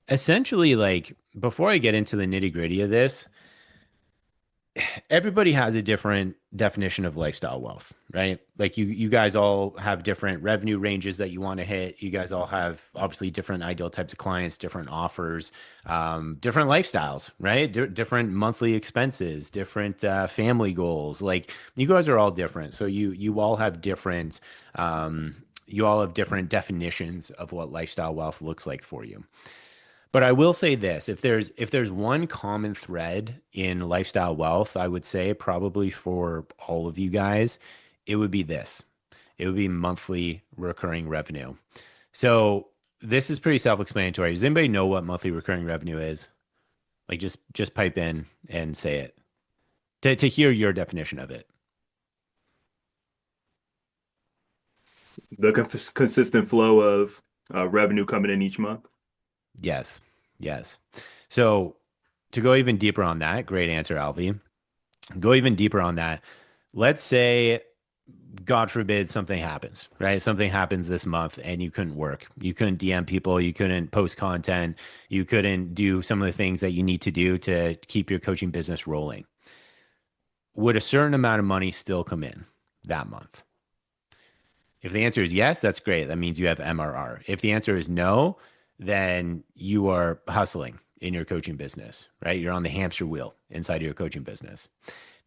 Essentially, like before I get into the nitty gritty of this, everybody has a different definition of lifestyle wealth, right? Like you guys all have different revenue ranges that you want to hit. You guys all have obviously different ideal types of clients, different offers, different lifestyles, right? Different monthly expenses, different family goals. Like you guys are all different, so you all have different. You all have different definitions of what lifestyle wealth looks like for you. But I will say this, if there's one common thread in lifestyle wealth, I would say probably for all of you guys, it would be this. It would be monthly recurring revenue. So this is pretty self-explanatory. Does anybody know what monthly recurring revenue is? Like just pipe in and say it. To hear your definition of it. The consistent flow of revenue coming in each month. Yes. Yes. So to go even deeper on that, great answer, Alvi. Go even deeper on that. Let's say God forbid something happens, right? Something happens this month and you couldn't work. You couldn't DM people. You couldn't post content. You couldn't do some of the things that you need to do to keep your coaching business rolling. Would a certain amount of money still come in that month? If the answer is yes, that's great. That means you have MRR. If the answer is no, then you are hustling in your coaching business, right? You're on the hamster wheel inside of your coaching business.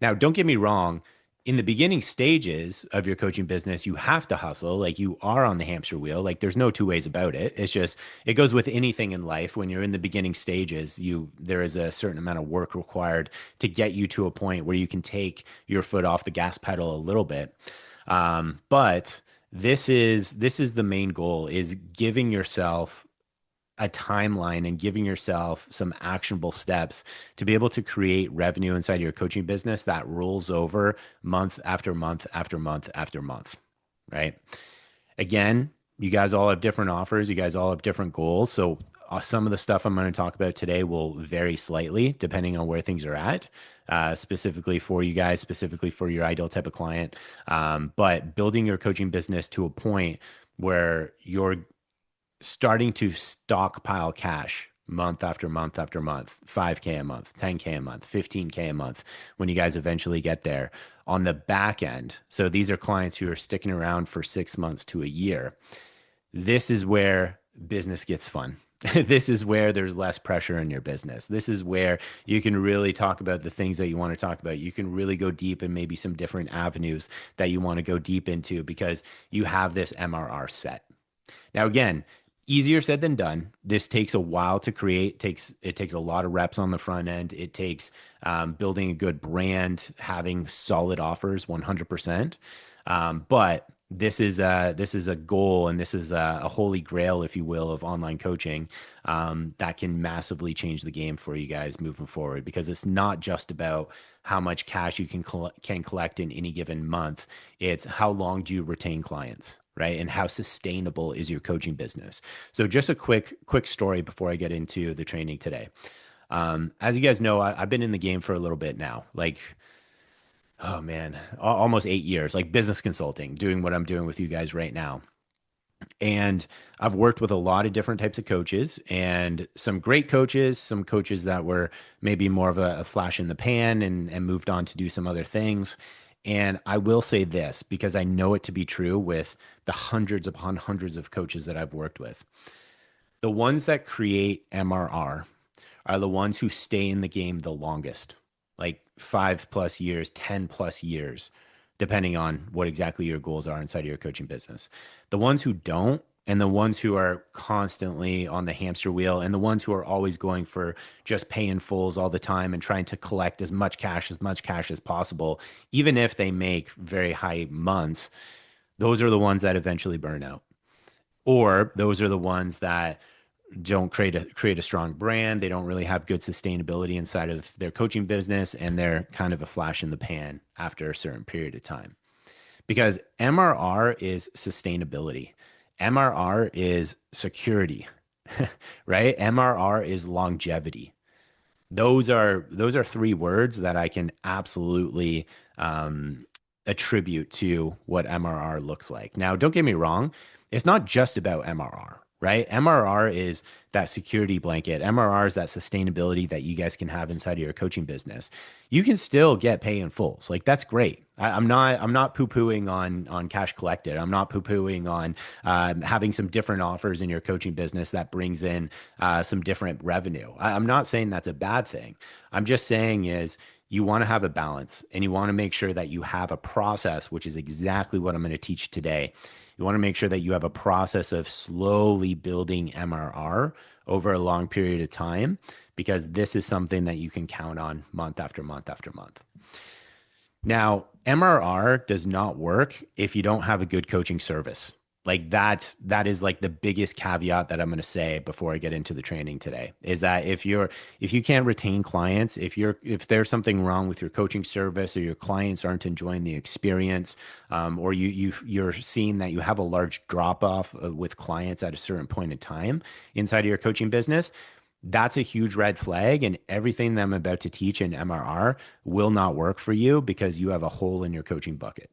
Now, don't get me wrong. In the beginning stages of your coaching business, you have to hustle. Like you are on the hamster wheel. Like there's no two ways about it. It's just, it goes with anything in life. When you're in the beginning stages, there is a certain amount of work required to get you to a point where you can take your foot off the gas pedal a little bit. But this is the main goal is giving yourself a timeline and giving yourself some actionable steps to be able to create revenue inside your coaching business that rolls over month after month after month after month, right? Again, you guys all have different offers, you guys all have different goals. So some of the stuff I'm going to talk about today will vary slightly depending on where things are at, specifically for you guys, specifically for your ideal type of client. But building your coaching business to a point where you're starting to stockpile cash month after month after month, 5K a month, 10K a month, 15K a month, when you guys eventually get there on the back end. So these are clients who are sticking around for 6 months to a year. This is where business gets fun. This is where there's less pressure in your business. This is where you can really talk about the things that you want to talk about. You can really go deep in maybe some different avenues that you want to go deep into because you have this MRR set. Now, again, easier said than done. This takes a while to create. It takes a lot of reps on the front end. It takes building a good brand, having solid offers, 100%. But this is a goal, and this is a holy grail, if you will, of online coaching that can massively change the game for you guys moving forward. Because it's not just about how much cash you can collect in any given month. It's how long do you retain clients, right? And how sustainable is your coaching business? So just a quick story before I get into the training today. As you guys know, I've been in the game for a little bit now, like, oh man, almost 8 years, like business consulting, doing what I'm doing with you guys right now. And I've worked with a lot of different types of coaches and some great coaches, some coaches that were maybe more of a flash in the pan and moved on to do some other things. And I will say this because I know it to be true with the hundreds upon hundreds of coaches that I've worked with. The ones that create MRR are the ones who stay in the game the longest, like 5 plus years, 10 plus years, depending on what exactly your goals are inside of your coaching business. The ones who don't, and the ones who are constantly on the hamster wheel, and the ones who are always going for just pay in fulls all the time and trying to collect as much cash as possible, even if they make very high months, those are the ones that eventually burn out. Or those are the ones that don't create a strong brand. They don't really have good sustainability inside of their coaching business, and they're kind of a flash in the pan after a certain period of time. Because MRR is sustainability. MRR is security, right? MRR is longevity. Those are three words that I can absolutely attribute to what MRR looks like. Now, don't get me wrong, it's not just about MRR. right? MRR is that security blanket. MRR is that sustainability that you guys can have inside of your coaching business. You can still get pay in fulls. Like that's great. I'm not poo-pooing on cash collected. I'm not poo-pooing on having some different offers in your coaching business that brings in some different revenue. I'm not saying that's a bad thing. I'm just saying is you want to have a balance and you want to make sure that you have a process, which is exactly what I'm going to teach today. You want to make sure that you have a process of slowly building MRR over a long period of time, because this is something that you can count on month after month after month. Now, MRR does not work if you don't have a good coaching service. Like that is like the biggest caveat that I'm going to say before I get into the training today is that if you can't retain clients, if there's something wrong with your coaching service or your clients aren't enjoying the experience, or you're seeing that you have a large drop off with clients at a certain point in time inside of your coaching business, that's a huge red flag. And everything that I'm about to teach in MRR will not work for you because you have a hole in your coaching bucket.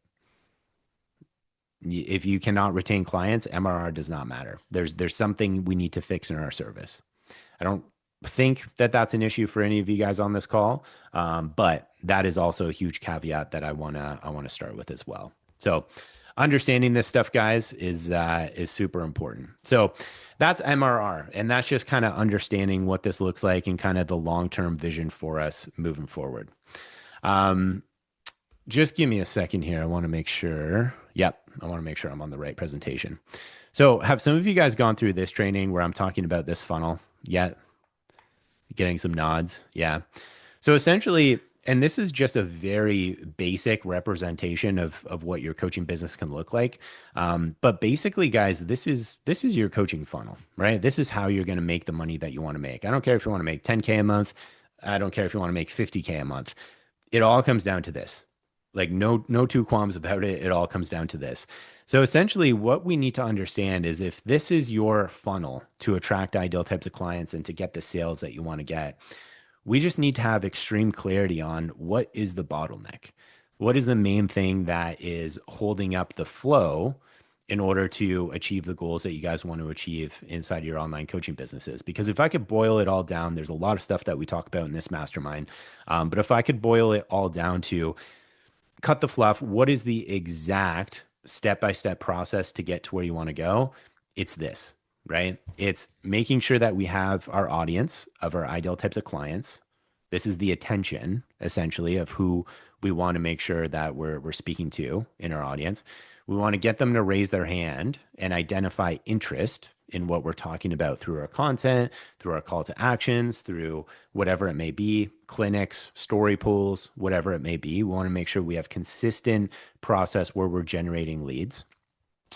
If you cannot retain clients, MRR does not matter. There's something we need to fix in our service. I don't think that that's an issue for any of you guys on this call, but that is also a huge caveat that I wanna start with as well. So understanding this stuff, guys, is super important. So that's MRR, and that's just kind of understanding what this looks like and kind of the long-term vision for us moving forward. Um, just give me a second here. I want to make sure. Yep, I want to make sure I'm on the right presentation. So, have some of you guys gone through this training where I'm talking about this funnel yet? Getting some nods. Yeah. So essentially, and this is just a very basic representation of what your coaching business can look like. But basically, guys, this is your coaching funnel, right? This is how you're going to make the money that you want to make. I don't care if you want to make 10K a month. I don't care if you want to make 50K a month. It all comes down to this. Like no two qualms about it. It all comes down to this. So essentially, what we need to understand is if this is your funnel to attract ideal types of clients and to get the sales that you want to get, we just need to have extreme clarity on what is the bottleneck. What is the main thing that is holding up the flow in order to achieve the goals that you guys want to achieve inside your online coaching businesses? Because if I could boil it all down, there's a lot of stuff that we talk about in this mastermind. But if I could boil it all down to cut the fluff, what is the exact step-by-step process to get to where you want to go? It's this, right? It's making sure that we have our audience of our ideal types of clients. This is the attention, essentially, of who we want to make sure that we're speaking to in our audience. We want to get them to raise their hand and identify interest in what we're talking about through our content, through our call to actions, through whatever it may be, clinics, story pools, whatever it may be. We want to make sure we have consistent process where we're generating leads.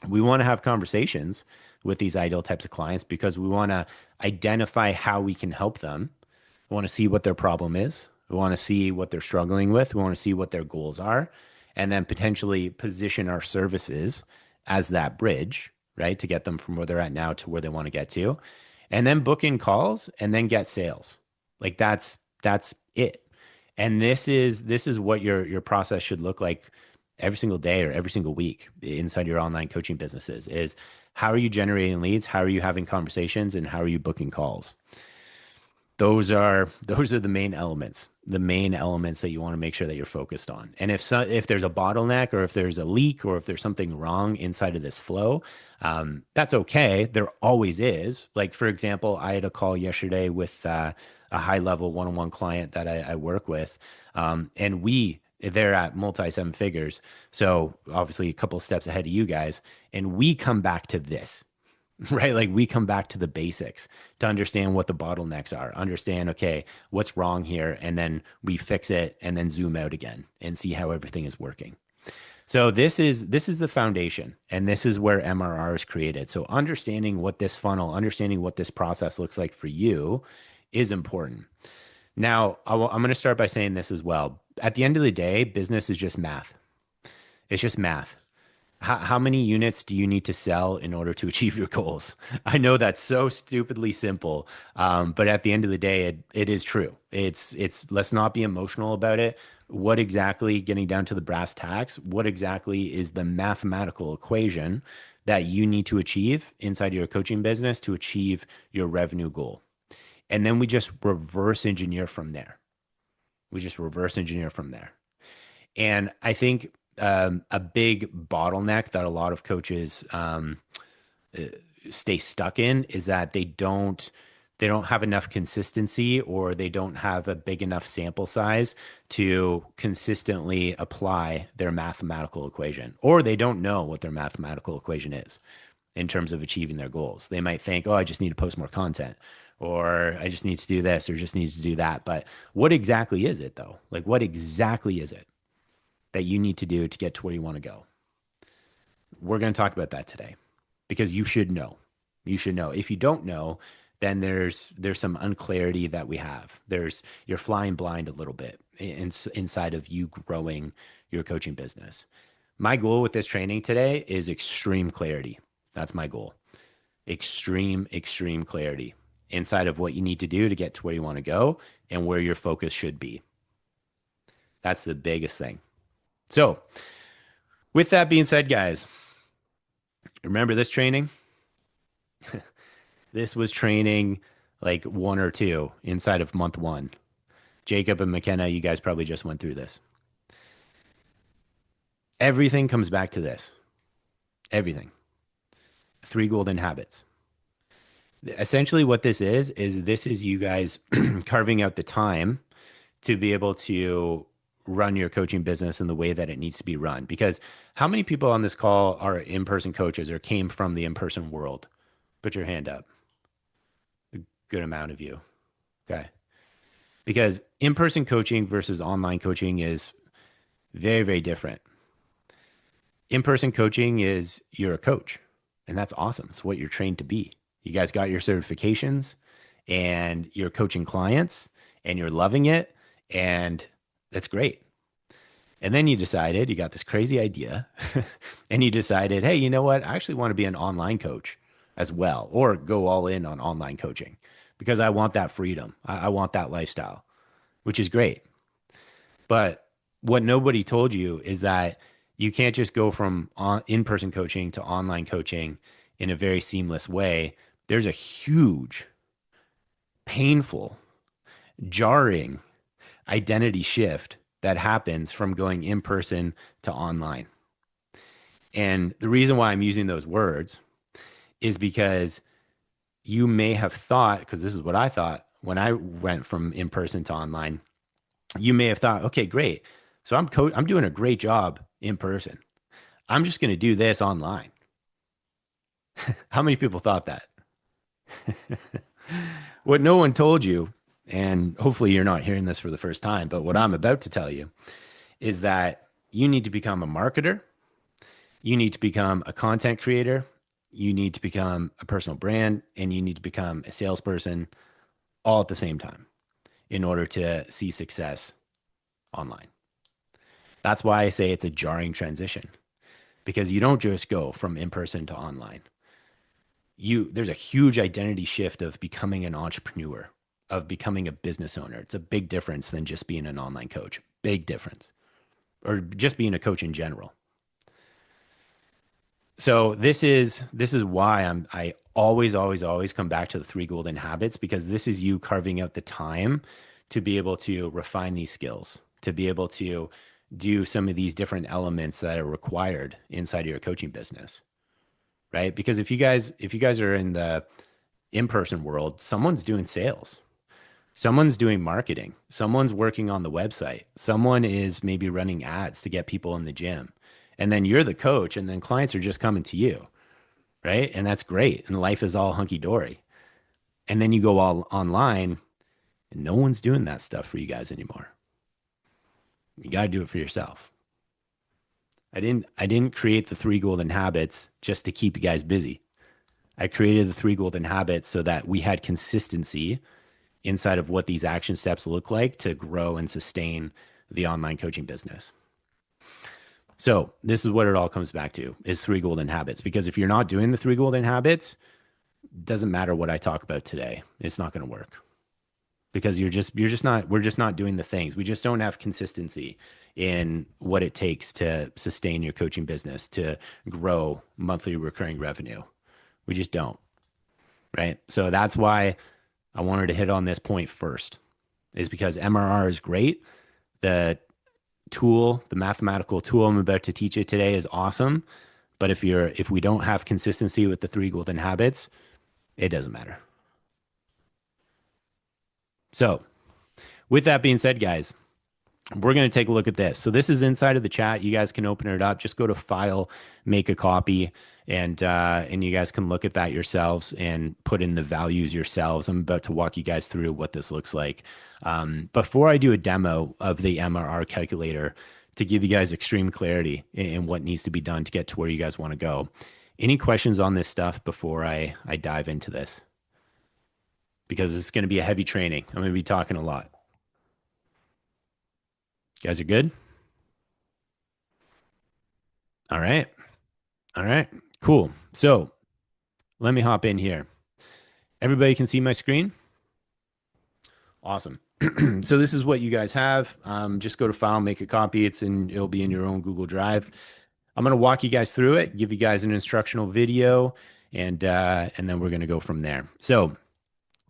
We want to have conversations with these ideal types of clients because we want to identify how we can help them. We want to see what their problem is. We want to see what they're struggling with. We want to see what their goals are, and then potentially position our services as that bridge, right? To get them from where they're at now to where they want to get to, and then book in calls and then get sales. Like that's it. And this is what your process should look like every single day or every single week inside your online coaching businesses is how are you generating leads? How are you having conversations? And how are you booking calls? Those are the main elements that you want to make sure that you're focused on. And if there's a bottleneck or if there's a leak or if there's something wrong inside of this flow, that's okay. There always is. Like for example, I had a call yesterday with a high level one-on-one client that I work with, and they're at multi seven figures. So obviously a couple of steps ahead of you guys, and we come back to this. Right? Like we come back to the basics to understand what the bottlenecks are, understand, okay, what's wrong here? And then we fix it and then zoom out again and see how everything is working. So this is the foundation, and this is where MRR is created. So understanding what this funnel, understanding what this process looks like for you is important. Now, I'm going to start by saying this as well. At the end of the day, business is just math. It's just math. How many units do you need to sell in order to achieve your goals? I know that's so stupidly simple, but at the end of the day, it is true. It's let's not be emotional about it. What exactly, getting down to the brass tacks, what exactly is the mathematical equation that you need to achieve inside your coaching business to achieve your revenue goal. And then we just reverse engineer from there. We just reverse engineer from there. And I think a big bottleneck that a lot of coaches stay stuck in is that they don't have enough consistency, or they don't have a big enough sample size to consistently apply their mathematical equation, or they don't know what their mathematical equation is in terms of achieving their goals. They might think, oh, I just need to post more content, or I just need to do this, or just need to do that. But what exactly is it though? Like, what exactly is it that you need to do to get to where you want to go? We're going to talk about that today because you should know. You should know. If you don't know, then there's some unclarity that we have. You're flying blind a little bit inside of you growing your coaching business. My goal with this training today is extreme clarity. That's my goal. Extreme clarity inside of what you need to do to get to where you want to go and where your focus should be. That's the biggest thing. So, with that being said, guys, remember this training? This was training like 1 or 2 inside of month 1. Jacob and McKenna, you guys probably just went through this. Everything comes back to this. Everything. 3 golden habits. Essentially, what this is this is you guys carving out the time to be able to run your coaching business in the way that it needs to be run. Because how many people on this call are in-person coaches or came from the in-person world? Put your hand up. A good amount of you. Okay. Because in-person coaching versus online coaching is very, very different. In-person coaching is you're a coach, and that's awesome. It's what you're trained to be. You guys got your certifications and you're coaching clients and you're loving it, and that's great. And then you decided you got this crazy idea and you decided, hey, you know what? I actually want to be an online coach as well, or go all in on online coaching because I want that freedom. I want that lifestyle, which is great. But what nobody told you is that you can't just go from in-person coaching to online coaching in a very seamless way. There's a huge, painful, jarring identity shift that happens from going in person to online. And the reason why I'm using those words is because you may have thought, because this is what I thought when I went from in person to online, you may have thought, okay, great. So I'm doing a great job in person. I'm just going to do this online. How many people thought that? What no one told you, and hopefully you're not hearing this for the first time, but what I'm about to tell you is that you need to become a marketer. You need to become a content creator. You need to become a personal brand, and you need to become a salesperson all at the same time in order to see success online. That's why I say it's a jarring transition, because you don't just go from in person to online. There's a huge identity shift of becoming an entrepreneur, of becoming a business owner. It's a big difference than just being an online coach. Big difference. Or just being a coach in general. So this is why I always come back to the 3 golden habits, because this is you carving out the time to be able to refine these skills, to be able to do some of these different elements that are required inside of your coaching business. Right? Because if you guys are in the in-person world, someone's doing sales. Someone's doing marketing. Someone's working on the website. Someone is maybe running ads to get people in the gym. And then you're the coach, and then clients are just coming to you, right? And that's great. And life is all hunky dory. And then you go all online, and no one's doing that stuff for you guys anymore. You got to do it for yourself. I didn't create the 3 golden habits just to keep you guys busy. I created the 3 golden habits so that we had consistency inside of what these action steps look like to grow and sustain the online coaching business. So this is what it all comes back to, is 3 golden habits. Because if you're not doing the 3 golden habits, it doesn't matter what I talk about today. It's not going to work. because you're just not we're just not doing the things. We just don't have consistency in what it takes to sustain your coaching business, to grow monthly recurring revenue. We just don't, right? So that's why I wanted to hit on this point first, is because MRR is great. The tool, the mathematical tool I'm about to teach you today is awesome. But if we don't have consistency with the three golden habits, it doesn't matter. So with that being said, guys, we're going to take a look at this. So this is inside of the chat. You guys can open it up. Just go to file, make a copy, and you guys can look at that yourselves and put in the values yourselves. I'm about to walk you guys through what this looks like. Before I do a demo of the MRR calculator to give you guys extreme clarity in what needs to be done to get to where you guys want to go. Any questions on this stuff before I dive into this? Because it's going to be a heavy training. I'm going to be talking a lot. You guys are good? All right. All right. Cool. So let me hop in here. Everybody can see my screen? Awesome. So this is what you guys have. Just go to file, make a copy. It'll be in your own Google Drive. I'm going to walk you guys through it, give you guys an instructional video, and then we're going to go from there. So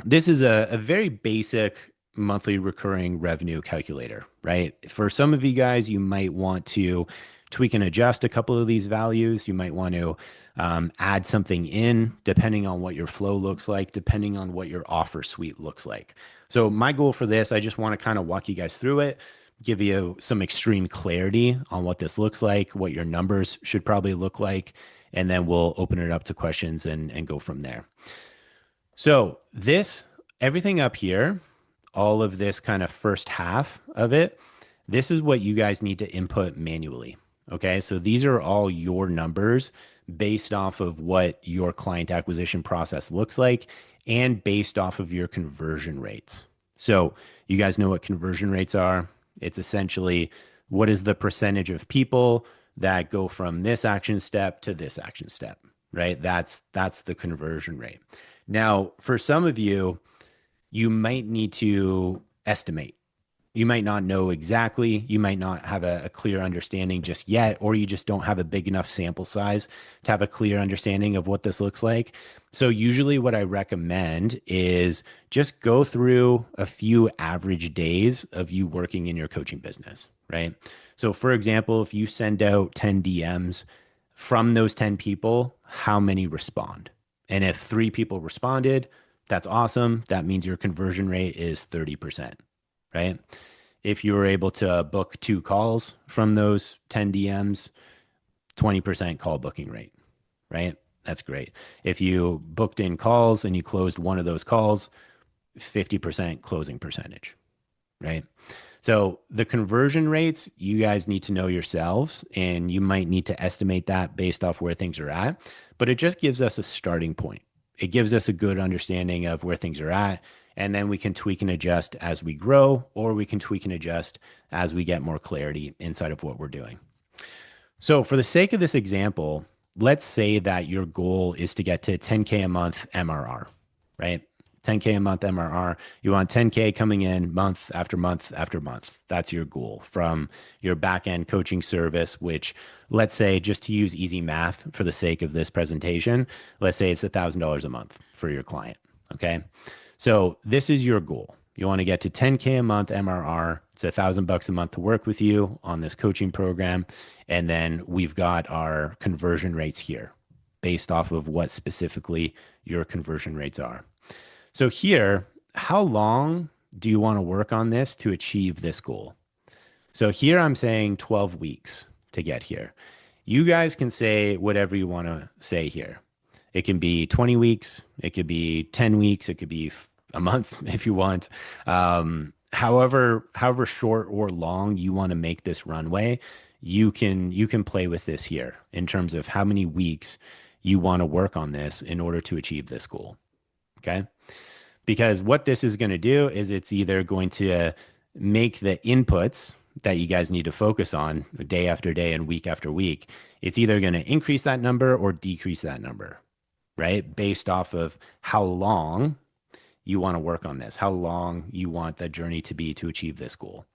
this is a very basic monthly recurring revenue calculator, right? For some of you guys, you might want to tweak and adjust a couple of these values. You might want to add something in depending on what your flow looks like, depending on what your offer suite looks like. So my goal for this, I just want to kind of walk you guys through it, give you some extreme clarity on what this looks like, what your numbers should probably look like, and then we'll open it up to questions and go from there. So everything up here, all of this kind of first half of it, this is what you guys need to input manually. Okay. So these are all your numbers based off of what your client acquisition process looks like and based off of your conversion rates. So you guys know what conversion rates are. It's essentially what is the percentage of people that go from this action step to this action step, right? That's the conversion rate. Now, for some of you, you might need to estimate. You might not know exactly. You might not have a clear understanding just yet, or you just don't have a big enough sample size to have a clear understanding of what this looks like. So usually what I recommend is just go through a few average days of you working in your coaching business, right? So for example, if you send out 10 DMs, from those 10 people, how many respond? And if 3 people responded, that's awesome. That means your conversion rate is 30%, right? If you were able to book 2 calls from those 10 DMs, 20% call booking rate, right? That's great. If you booked in calls and you closed one of those calls, 50% closing percentage, right? So the conversion rates, you guys need to know yourselves, and you might need to estimate that based off where things are at, but it just gives us a starting point. It gives us a good understanding of where things are at, and then we can tweak and adjust as we grow, or we can tweak and adjust as we get more clarity inside of what we're doing. So for the sake of this example, let's say that your goal is to get to 10K a month MRR, right? 10K a month MRR. You want 10K coming in month after month after month. That's your goal from your back end coaching service, which let's say, just to use easy math for the sake of this presentation, let's say it's $1,000 a month for your client. Okay. So this is your goal. You want to get to 10K a month MRR. It's $1,000 a month to work with you on this coaching program. And then we've got our conversion rates here based off of what specifically your conversion rates are. So here, how long do you want to work on this to achieve this goal? So here I'm saying 12 weeks to get here. You guys can say whatever you want to say here. It can be 20 weeks. It could be 10 weeks. It could be a month if you want. However short or long you want to make this runway, you can play with this here in terms of how many weeks you want to work on this in order to achieve this goal. Okay. Because what this is going to do is it's either going to make the inputs that you guys need to focus on day after day and week after week. It's either going to increase that number or decrease that number, right? Based off of how long you want to work on this, how long you want the journey to be to achieve this goal.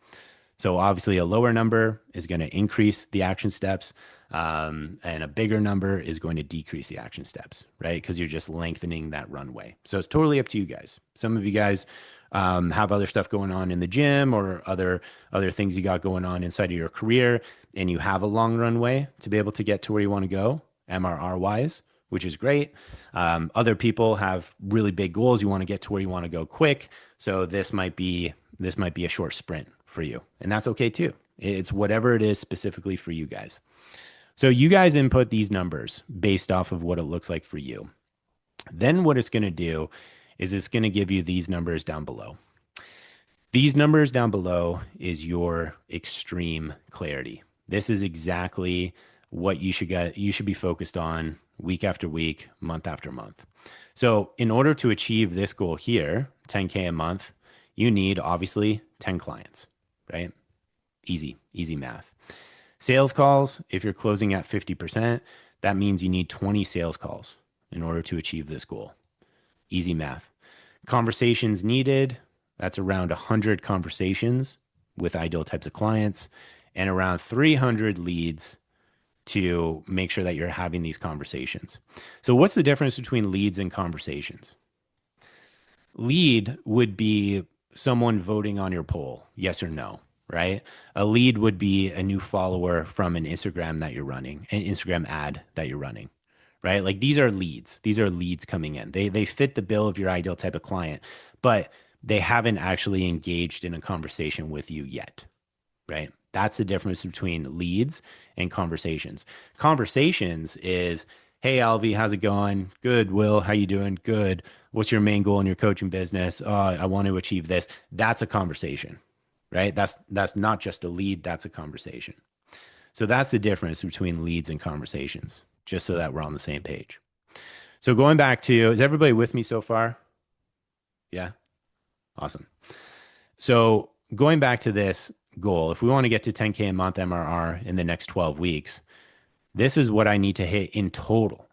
So obviously, a lower number is going to increase the action steps, and a bigger number is going to decrease the action steps, right? Because you're just lengthening that runway. So it's totally up to you guys. Some of you guys have other stuff going on in the gym or other things you got going on inside of your career, and you have a long runway to be able to get to where you want to go, MRR wise, which is great. Other people have really big goals. You want to get to where you want to go quick. So this might be a short sprint for you, and that's okay too. It's whatever it is specifically for you guys. So you guys input these numbers based off of what it looks like for you. Then what it's going to do is it's going to give you these numbers down below. These numbers down below is your extreme clarity. This is exactly what you should be focused on week after week, month after month. So in order to achieve this goal here, 10K a month, you need obviously 10 clients, right? Easy, easy math. Sales calls, if you're closing at 50%, that means you need 20 sales calls in order to achieve this goal. Easy math. Conversations needed, that's around 100 conversations with ideal types of clients and around 300 leads to make sure that you're having these conversations. So, what's the difference between leads and conversations? Lead would be someone voting on your poll, yes or no, right? A lead would be a new follower from an Instagram that you're running, an Instagram ad that you're running, right? Like these are leads. These are leads coming in. They fit the bill of your ideal type of client, but they haven't actually engaged in a conversation with you yet, right? That's the difference between leads and conversations. Conversations is, hey, Alvi, how's it going? Good. Will, how you doing? Good. What's your main goal in your coaching business? Oh, I want to achieve this. That's a conversation, right? That's not just a lead. That's a conversation. So that's the difference between leads and conversations, just so that we're on the same page. So going back to, is everybody with me so far? Yeah. Awesome. So going back to this goal, if we want to get to 10K a month MRR in the next 12 weeks, this is what I need to hit in total.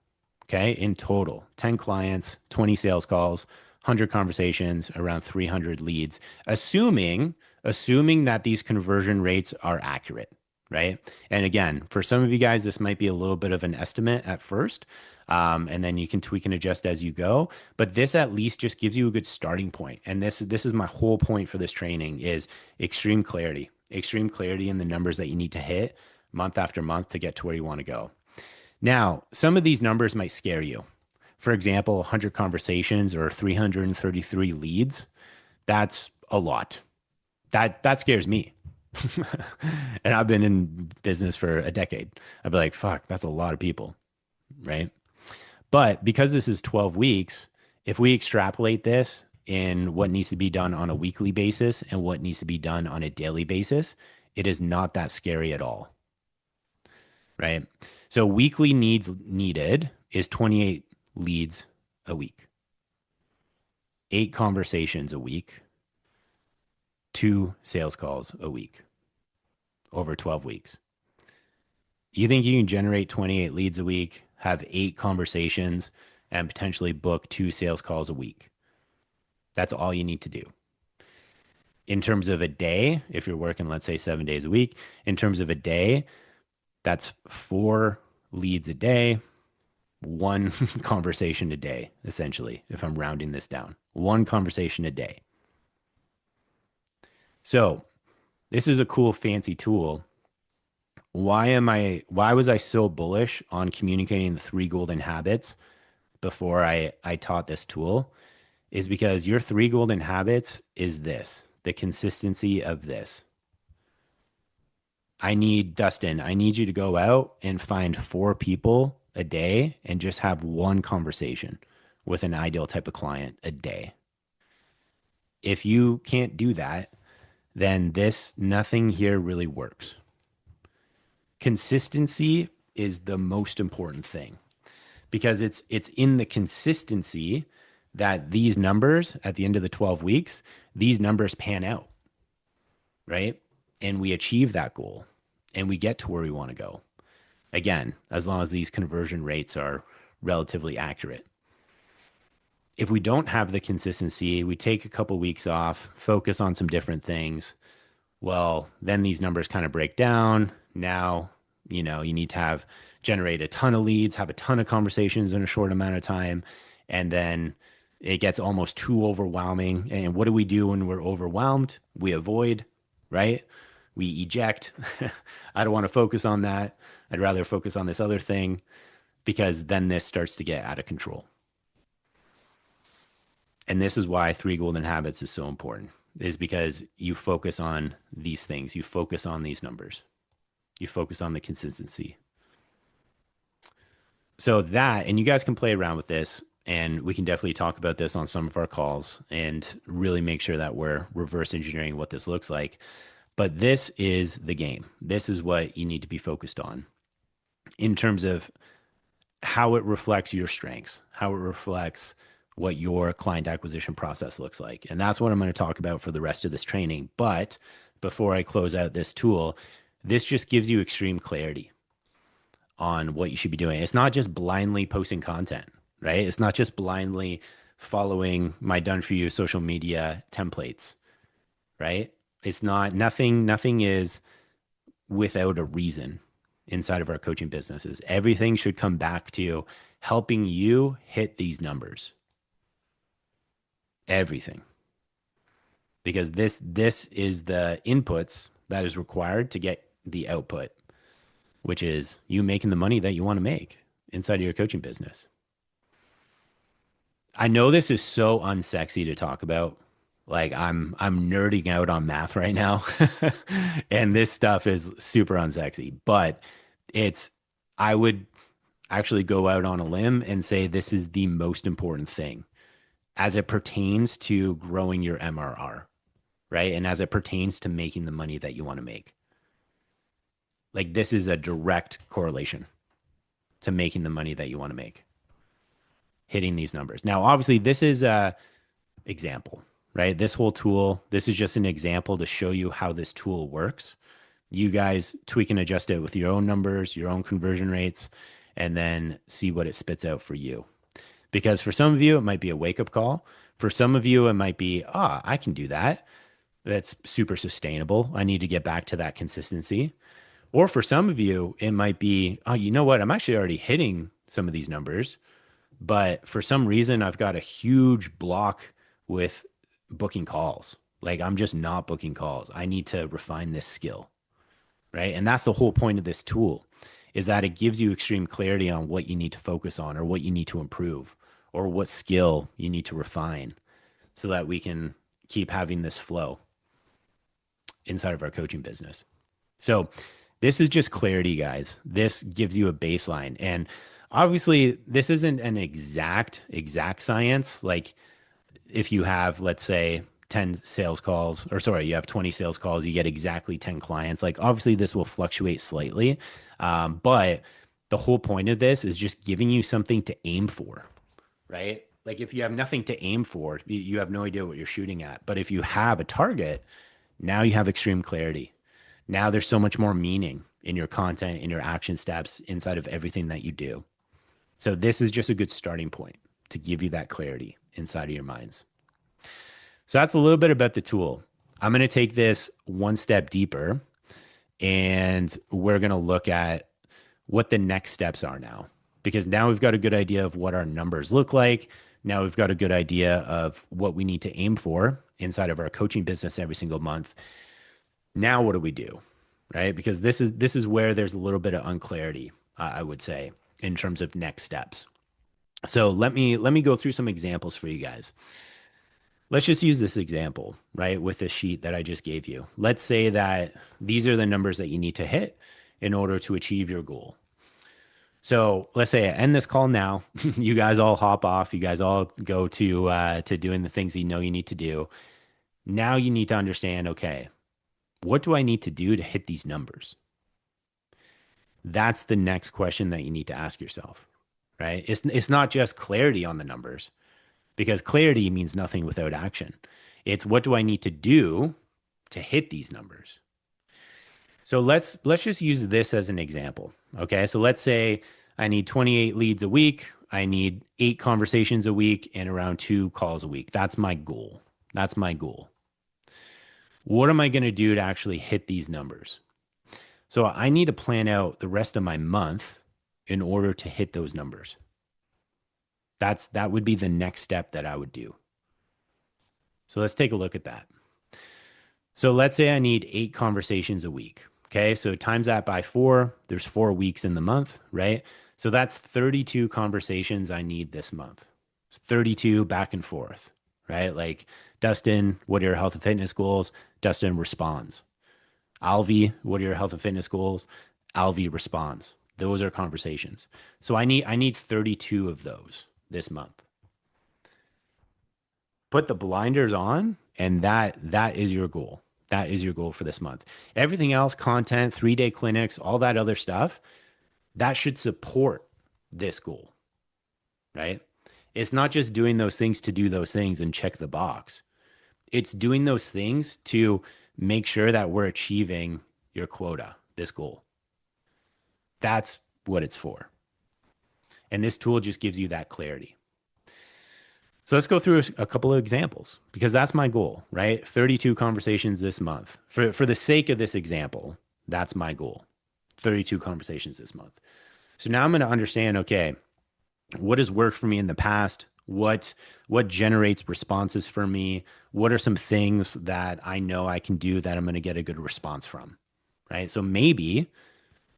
Okay. In total, 10 clients, 20 sales calls, 100 conversations, around 300 leads, assuming that these conversion rates are accurate. Right. And again, for some of you guys, this might be a little bit of an estimate at first. And then you can tweak and adjust as you go. But this at least just gives you a good starting point. And this is my whole point for this training is extreme clarity in the numbers that you need to hit month after month to get to where you want to go. Now, some of these numbers might scare you. For example, 100 conversations or 333 leads. That's a lot. That scares me. And I've been in business for a decade. I'd be like, fuck, that's a lot of people, right? But because this is 12 weeks, if we extrapolate this in what needs to be done on a weekly basis and what needs to be done on a daily basis, it is not that scary at all, right? So weekly needs needed is 28 leads a week, 8 conversations a week, 2 sales calls a week over 12 weeks. You think you can generate 28 leads a week, have 8 conversations, and potentially book 2 sales calls a week? That's all you need to do. In terms of a day, if you're working, let's say 7 days a week, in terms of a day, that's 4 leads a day, 1 conversation a day, essentially, if I'm rounding this down. 1 conversation a day. So this is a cool, fancy tool. Why was I so bullish on communicating the 3 golden habits before I taught this tool? Is because your 3 golden habits is this, the consistency of this. Dustin, I need you to go out and find 4 people a day and just have 1 conversation with an ideal type of client a day. If you can't do that, then nothing here really works. Consistency is the most important thing because it's in the consistency that these numbers at the end of the 12 weeks, these numbers pan out, right? And we achieve that goal and we get to where we want to go. Again, as long as these conversion rates are relatively accurate. If we don't have the consistency, we take a couple weeks off, focus on some different things. Well, then these numbers kind of break down. Now, you need to generate a ton of leads, have a ton of conversations in a short amount of time. And then it gets almost too overwhelming. And what do we do when we're overwhelmed? We avoid, right? We eject. I don't want to focus on that. I'd rather focus on this other thing because then this starts to get out of control. And this is why three golden habits is so important, is because you focus on these things. You focus on these numbers. You focus on the consistency. So that, and you guys can play around with this, and we can definitely talk about this on some of our calls and really make sure that we're reverse engineering what this looks like. But this is the game. This is what you need to be focused on in terms of how it reflects your strengths, how it reflects what your client acquisition process looks like. And that's what I'm going to talk about for the rest of this training. But before I close out this tool, this just gives you extreme clarity on what you should be doing. It's not just blindly posting content, right? It's not just blindly following my done for you social media templates, right? It's not, nothing is without a reason inside of our coaching businesses. Everything should come back to helping you hit these numbers. Everything. Because this is the inputs that is required to get the output, which is you making the money that you want to make inside of your coaching business. I know this is so unsexy to talk about. Like I'm nerding out on math right now. And this stuff is super unsexy, but it's I would actually go out on a limb and say this is the most important thing as it pertains to growing your MRR, right? And as it pertains to making the money that you want to make. Like this is a direct correlation to making the money that you want to make, hitting these numbers. Now, obviously, this is a example, right? This whole tool, this is just an example to show you how this tool works. You guys tweak and adjust it with your own numbers, your own conversion rates, and then see what it spits out for you. Because for some of you, it might be a wake up call. For some of you, it might be, I can do that. That's super sustainable. I need to get back to that consistency. Or for some of you, it might be, you know what? I'm actually already hitting some of these numbers, but for some reason, I've got a huge block with booking calls. Like I'm just not booking calls. I need to refine this skill, right? And that's the whole point of this tool is that it gives you extreme clarity on what you need to focus on or what you need to improve or what skill you need to refine so that we can keep having this flow inside of our coaching business. So this is just clarity, guys. This gives you a baseline. And obviously, this isn't an exact science. Like if you have, let's say, 10 sales calls, or sorry, you have 20 sales calls, you get exactly 10 clients. Like obviously, this will fluctuate slightly. But the whole point of this is just giving you something to aim for, right? Like if you have nothing to aim for, you have no idea what you're shooting at. But if you have a target, now you have extreme clarity. Now there's so much more meaning in your content, in your action steps, inside of everything that you do. So this is just a good starting point to give you that clarity inside of your minds. So that's a little bit about the tool. I'm going to take this one step deeper and we're going to look at what the next steps are now. Because now we've got a good idea of what our numbers look like. Now we've got a good idea of what we need to aim for inside of our coaching business every single month. Now what do we do? Right? Because this is where there's a little bit of unclarity, I would say, in terms of next steps. So let me go through some examples for you guys. Let's just use this example, right, with the sheet that I just gave you. Let's say that these are the numbers that you need to hit in order to achieve your goal. So let's say I end this call now. You guys all hop off. You guys all go to doing the things you know you need to do. Now you need to understand, okay, what do I need to do to hit these numbers? That's the next question that you need to ask yourself, right? It's not just clarity on the numbers because clarity means nothing without action. It's what do I need to do to hit these numbers? So let's just use this as an example. Okay. So let's say I need 28 leads a week. I need 8 conversations a week and around 2 calls a week. That's my goal. That's my goal. What am I going to do to actually hit these numbers? So I need to plan out the rest of my month in order to hit those numbers. That would be the next step that I would do. So let's take a look at that. So let's say I need 8 conversations a week. Okay. So times that by 4, there's 4 weeks in the month, right? So that's 32 conversations I need this month. It's 32 back and forth, right? Like, Dustin, what are your health and fitness goals? Dustin responds. Alvi, what are your health and fitness goals? Alvi responds. Those are conversations. So I need 32 of those this month. Put the blinders on, and that is your goal. That is your goal for this month. Everything else, content, 3-day clinics, all that other stuff, that should support this goal, right? It's not just doing those things to do those things and check the box. It's doing those things to make sure that we're achieving your quota, this goal. That's what it's for. And this tool just gives you that clarity. So let's go through a couple of examples because that's my goal, right? 32 conversations this month. For the sake of this example, that's my goal. 32 conversations this month. So now I'm going to understand, okay, what has worked for me in the past? What generates responses for me? What are some things that I know I can do that I'm going to get a good response from, right? So maybe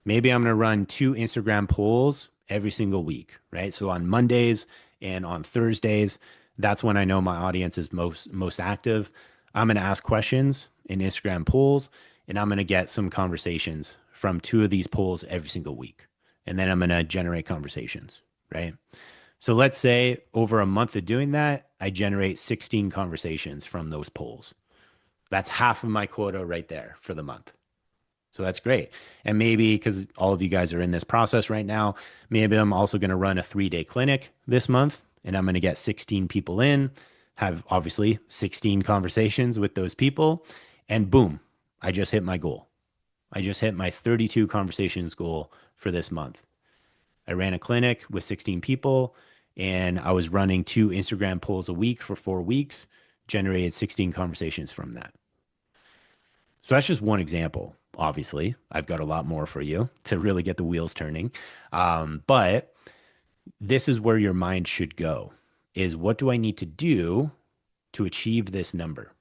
I'm going to run 2 Instagram polls every single week, right? So on Mondays and on Thursdays, that's when I know my audience is most active. I'm going to ask questions in Instagram polls, and I'm going to get some conversations from 2 of these polls every single week. And then I'm going to generate conversations, right? So let's say over a month of doing that, I generate 16 conversations from those polls. That's half of my quota right there for the month. So that's great. And maybe because all of you guys are in this process right now, maybe I'm also going to run a 3-day clinic this month and I'm going to get 16 people in, have obviously 16 conversations with those people, and boom, I just hit my goal. I just hit my 32 conversations goal for this month. I ran a clinic with 16 people and I was running 2 Instagram polls a week for 4 weeks, generated 16 conversations from that. So that's just one example. Obviously, I've got a lot more for you to really get the wheels turning. But this is where your mind should go is what do I need to do to achieve this number?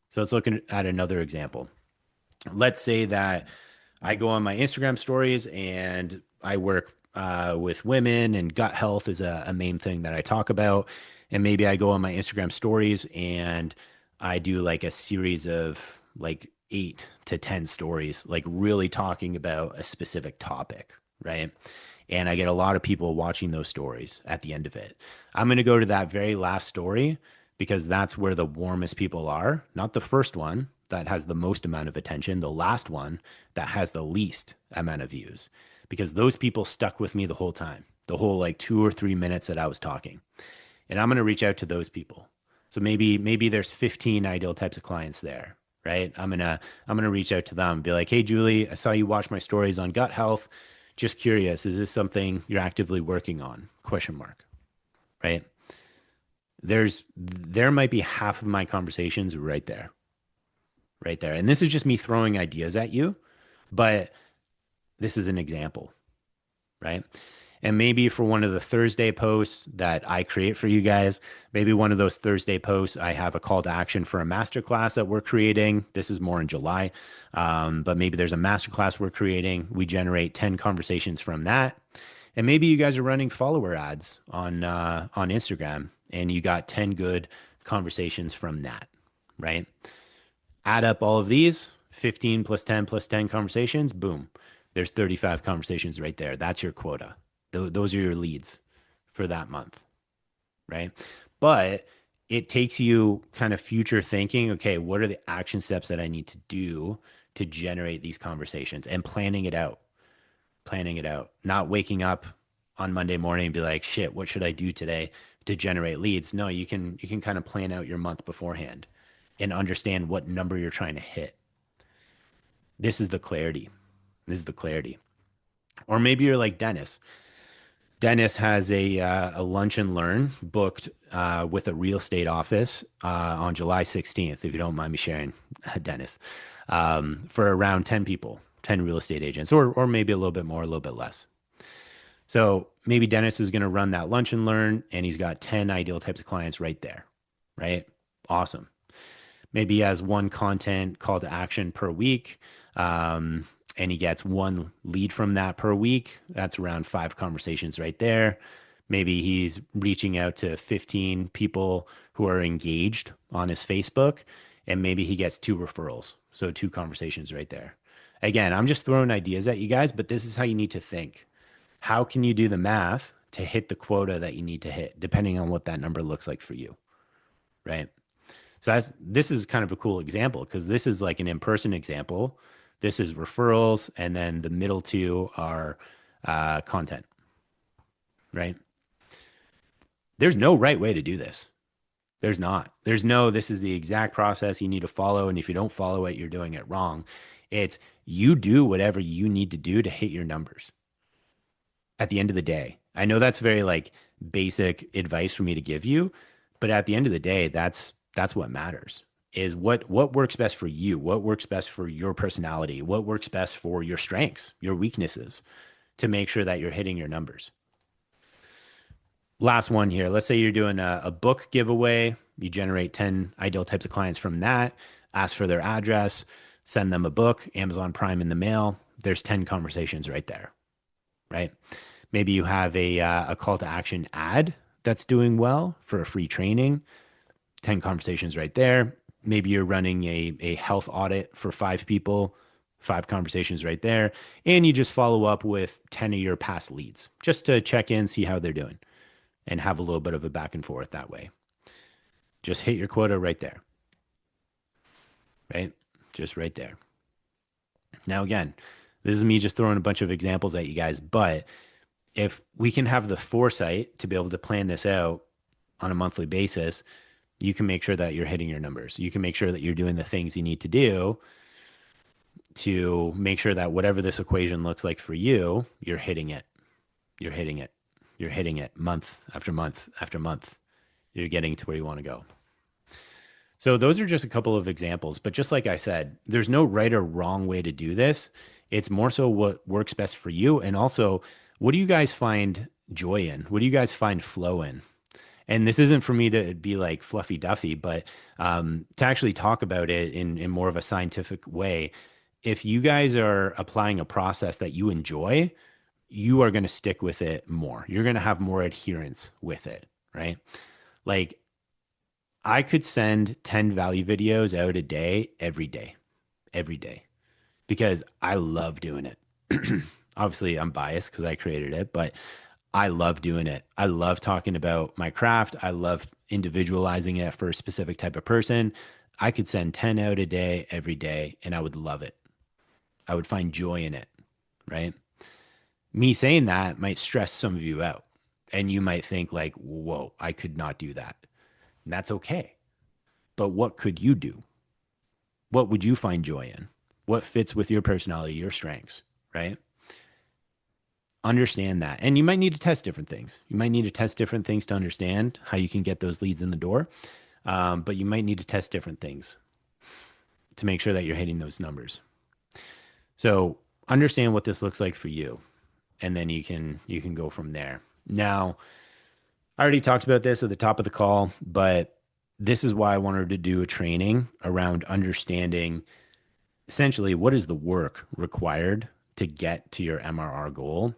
So let's look at another example. Let's say that I go on my Instagram stories and I work with women and gut health is a main thing that I talk about. And maybe I go on my Instagram stories and I do like a series of like 8 to 10 stories, like really talking about a specific topic, right? And I get a lot of people watching those stories at the end of it. I'm going to go to that very last story because that's where the warmest people are, not the first one that has the most amount of attention, the last one that has the least amount of views, because those people stuck with me the whole time, the whole like 2 or 3 minutes that I was talking. And I'm going to reach out to those people. So maybe there's 15 ideal types of clients there, right? I'm gonna reach out to them and be like, hey Julie, I saw you watch my stories on gut health. Just curious, is this something you're actively working on? Question mark, right? There might be half of my conversations right there, right there. And this is just me throwing ideas at you, but this is an example, right? And maybe for one of the Thursday posts that I create for you guys, maybe one of those Thursday posts, I have a call to action for a masterclass that we're creating. This is more in July, but maybe there's a masterclass we're creating. We generate 10 conversations from that. And maybe you guys are running follower ads on Instagram and you got 10 good conversations from that, right? Add up all of these, 15 plus 10 plus 10 conversations, boom. There's 35 conversations right there. That's your quota. Those are your leads for that month, right? But it takes you kind of future thinking, okay, what are the action steps that I need to do to generate these conversations and planning it out, not waking up on Monday morning and be like, shit, what should I do today to generate leads? No, you can kind of plan out your month beforehand and understand what number you're trying to hit. This is the clarity. This is the clarity. Or maybe you're like Dennis. Dennis has a lunch and learn booked with a real estate office on July 16th, if you don't mind me sharing, Dennis, for around 10 people, 10 real estate agents, or maybe a little bit more, a little bit less. So maybe Dennis is going to run that lunch and learn, and he's got 10 ideal types of clients right there, right? Awesome. Maybe he has one content call to action per week, and he gets one lead from that per week. That's around 5 conversations right there. Maybe he's reaching out to 15 people who are engaged on his Facebook, and maybe he gets 2 referrals. So 2 conversations right there. Again, I'm just throwing ideas at you guys, but this is how you need to think. How can you do the math to hit the quota that you need to hit, depending on what that number looks like for you, right? So this is kind of a cool example because this is like an in-person example. This is referrals, and then the middle two are content, right? There's no right way to do this. There's not. There's no, this is the exact process you need to follow. And if you don't follow it, you're doing it wrong. It's you do whatever you need to do to hit your numbers at the end of the day. I know that's very like basic advice for me to give you, but at the end of the day, that's what matters is what works best for you, what works best for your personality, what works best for your strengths, your weaknesses to make sure that you're hitting your numbers. Last one here. Let's say you're doing a book giveaway. You generate 10 ideal types of clients from that, ask for their address, send them a book, Amazon Prime in the mail. There's 10 conversations right there, right? Maybe you have a call to action ad that's doing well for a free training, 10 conversations right there. Maybe you're running a health audit for 5 people, 5 conversations right there. And you just follow up with 10 of your past leads just to check in, see how they're doing, and have a little bit of a back and forth that way. Just hit your quota right there, right? Just right there. Now, again, this is me just throwing a bunch of examples at you guys, but if we can have the foresight to be able to plan this out on a monthly basis, you can make sure that you're hitting your numbers. You can make sure that you're doing the things you need to do to make sure that whatever this equation looks like for you, you're hitting it. You're hitting it. You're hitting it month after month after month. You're getting to where you want to go. So those are just a couple of examples, but just like I said, there's no right or wrong way to do this. It's more so what works best for you. And also, what do you guys find joy in? What do you guys find flow in? And this isn't for me to be like fluffy duffy, but to actually talk about it in more of a scientific way. If you guys are applying a process that you enjoy, you are going to stick with it more. You're going to have more adherence with it, right? Like I could send 10 value videos out a day, every day, because I love doing it. Obviously, I'm biased because I created it, but I love doing it. I love talking about my craft. I love individualizing it for a specific type of person. I could send 10 out a day, every day, and I would love it. I would find joy in it, right? Me saying that might stress some of you out. And you might think like, whoa, I could not do that. And that's okay. But what could you do? What would you find joy in? What fits with your personality, your strengths, right? Understand that. And you might need to test different things. You might need to test different things to understand how you can get those leads in the door. But you might need to test different things to make sure that you're hitting those numbers. So understand what this looks like for you. And then you can go from there. Now, I already talked about this at the top of the call, but this is why I wanted to do a training around understanding essentially what is the work required to get to your MRR goal,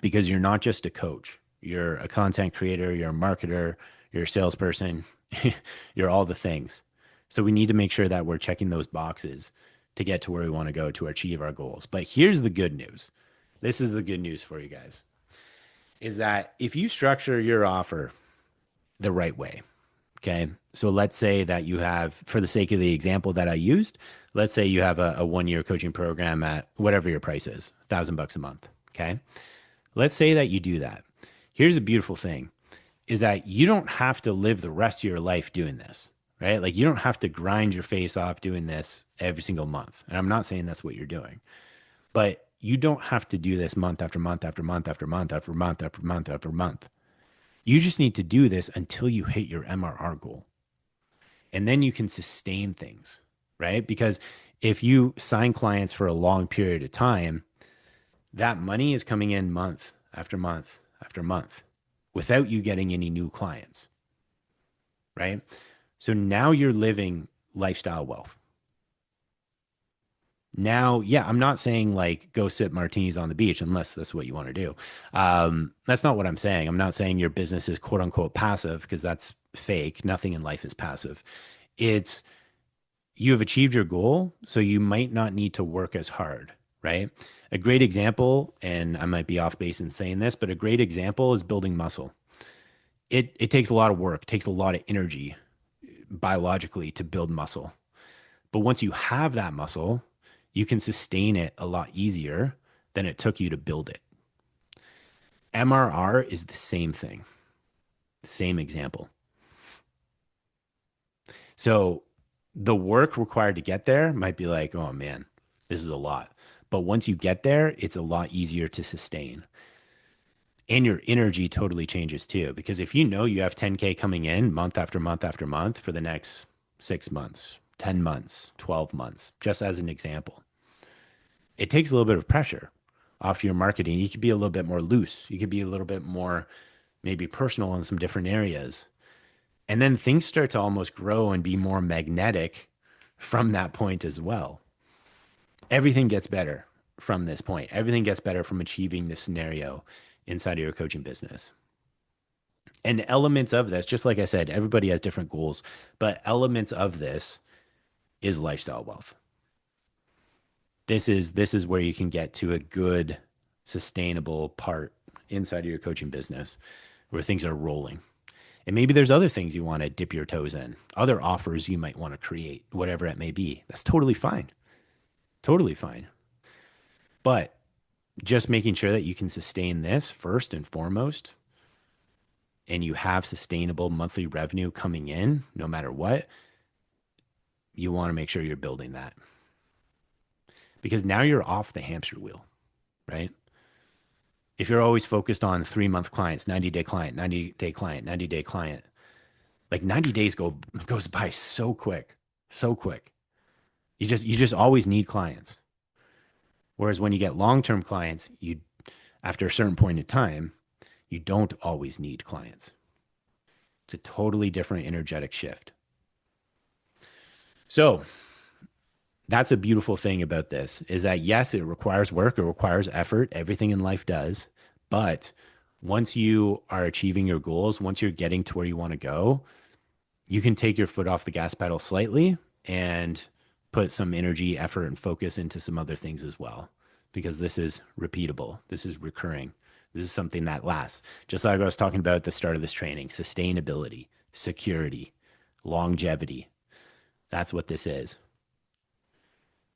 because you're not just a coach. You're a content creator, you're a marketer, you're a salesperson, you're all the things. So we need to make sure that we're checking those boxes to get to where we want to go to achieve our goals. But here's the good news. This is the good news for you guys, is that if you structure your offer the right way, okay? So let's say that you have, for the sake of the example that I used, let's say you have a 1-year coaching program at whatever your price is, $1,000 a month, okay? Let's say that you do that. Here's a beautiful thing, is that you don't have to live the rest of your life doing this, right? Like you don't have to grind your face off doing this every single month. And I'm not saying that's what you're doing, but you don't have to do this month after month after month after month after month after month after month. You just need to do this until you hit your MRR goal. And then you can sustain things, right? Because if you sign clients for a long period of time, that money is coming in month after month after month without you getting any new clients, right? So now you're living lifestyle wealth. Now, yeah, I'm not saying like go sip martinis on the beach unless that's what you want to do. That's not what I'm saying. I'm not saying your business is quote unquote passive because that's fake. Nothing in life is passive. It's you have achieved your goal, so you might not need to work as hard, right? A great example, and I might be off base in saying this, but a great example is building muscle. It takes a lot of work, takes a lot of energy biologically to build muscle. But once you have that muscle, you can sustain it a lot easier than it took you to build it. MRR is the same thing, same example. So the work required to get there might be like, oh man, this is a lot. But once you get there, it's a lot easier to sustain. And your energy totally changes too. Because if you know you have 10K coming in month after month after month for the next 6 months, 10 months, 12 months, just as an example, it takes a little bit of pressure off your marketing. You could be a little bit more loose. You could be a little bit more maybe personal in some different areas. And then things start to almost grow and be more magnetic from that point as well. Everything gets better from this point. Everything gets better from achieving this scenario inside of your coaching business. And elements of this, just like I said, everybody has different goals, but elements of this is lifestyle wealth. This is where you can get to a good sustainable part inside of your coaching business where things are rolling. And maybe there's other things you want to dip your toes in, other offers you might want to create, whatever it may be. That's totally fine. Totally fine. But just making sure that you can sustain this first and foremost, and you have sustainable monthly revenue coming in no matter what, you want to make sure you're building that because now you're off the hamster wheel, right? If you're always focused on 3 month clients, 90-day client, 90-day client, 90-day client, like 90 days goes by so quick, so quick. You just always need clients. Whereas when you get long-term clients, you after a certain point in time, you don't always need clients. It's a totally different energetic shift. So that's a beautiful thing about this is that yes, it requires work, it requires effort. Everything in life does. But once you are achieving your goals, once you're getting to where you want to go, you can take your foot off the gas pedal slightly and put some energy, effort, and focus into some other things as well. Because this is repeatable, this is recurring, this is something that lasts. Just like I was talking about at the start of this training, sustainability, security, longevity. That's what this is.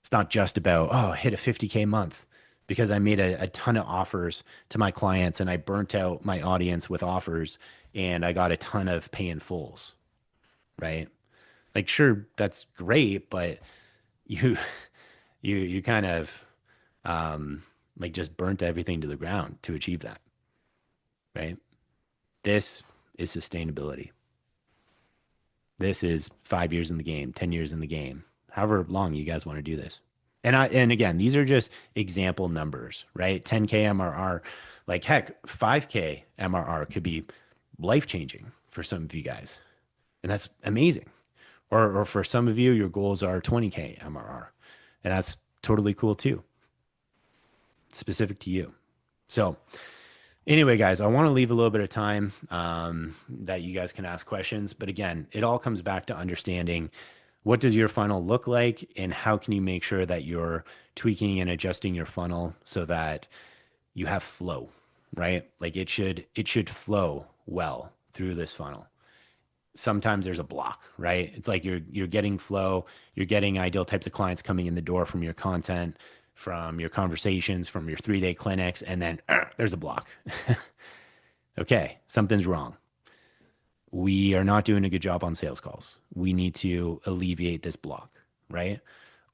It's not just about, oh, hit a 50K month because I made a ton of offers to my clients and I burnt out my audience with offers and I got a ton of pay in fulls, right? Like, sure, that's great, but you, you kind of like just burnt everything to the ground to achieve that, right? This is sustainability. This is 5 years in the game, 10 years in the game, however long you guys want to do this. And again, these are just example numbers, right? 10K MRR, like heck, 5K MRR could be life changing for some of you guys. And that's amazing. Or for some of you, your goals are 20K MRR. And that's totally cool too, specific to you. So anyway, guys, I want to leave a little bit of time that you guys can ask questions. But again, it all comes back to understanding what does your funnel look like and how can you make sure that you're tweaking and adjusting your funnel so that you have flow, right? Like it should flow well through this funnel. Sometimes there's a block, right? It's like you're getting flow, you're getting ideal types of clients coming in the door from your content, from your conversations, from your 3-day clinics, and then there's a block. Okay, something's wrong. We are not doing a good job on sales calls. We need to alleviate this block, right?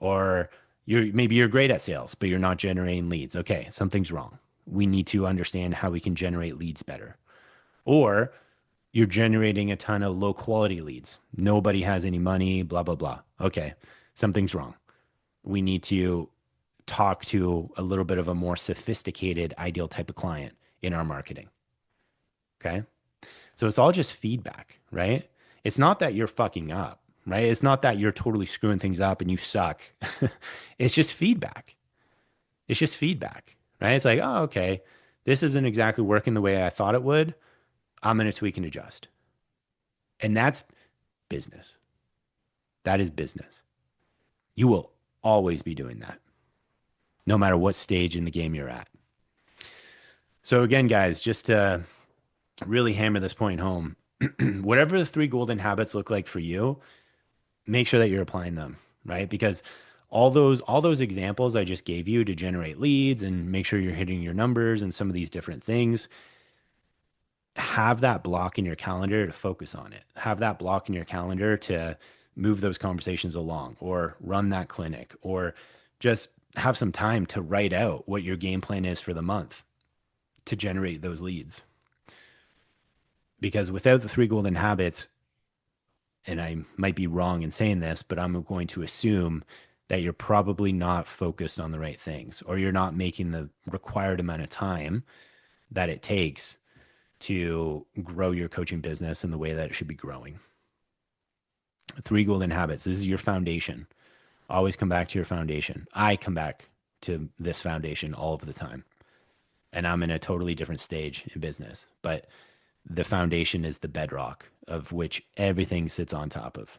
Or Maybe you're great at sales, but you're not generating leads. Okay, something's wrong. We need to understand how we can generate leads better. Or you're generating a ton of low quality leads. Nobody has any money, blah, blah, blah. Okay, something's wrong. We need to talk to a little bit of a more sophisticated, ideal type of client in our marketing. Okay. So it's all just feedback, right? It's not that you're fucking up, right? It's not that you're totally screwing things up and you suck. It's just feedback. It's just feedback, right? It's like, oh, okay, this isn't exactly working the way I thought it would. I'm going to tweak and adjust. And that's business. That is business. You will always be doing that, no matter what stage in the game you're at. So, again, guys, just to really hammer this point home, whatever the three golden habits look like for you, make sure that you're applying them, right? Because all those examples I just gave you to generate leads and make sure you're hitting your numbers and some of these different things, have that block in your calendar to focus on it. Have that block in your calendar to move those conversations along or run that clinic or just have some time to write out what your game plan is for the month to generate those leads. Because without the three golden habits, and I might be wrong in saying this, but I'm going to assume that you're probably not focused on the right things or you're not making the required amount of time that it takes to grow your coaching business in the way that it should be growing. Three golden habits. This is your foundation. Always come back to your foundation. I come back to this foundation all of the time. And I'm in a totally different stage in business, but the foundation is the bedrock of which everything sits on top of.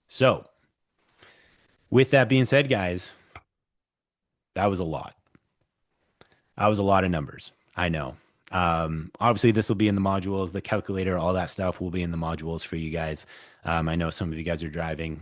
So, with that being said, guys, that was a lot. That was a lot of numbers. I know. Obviously, this will be in the modules, the calculator, all that stuff will be in the modules for you guys. I know some of you guys are driving.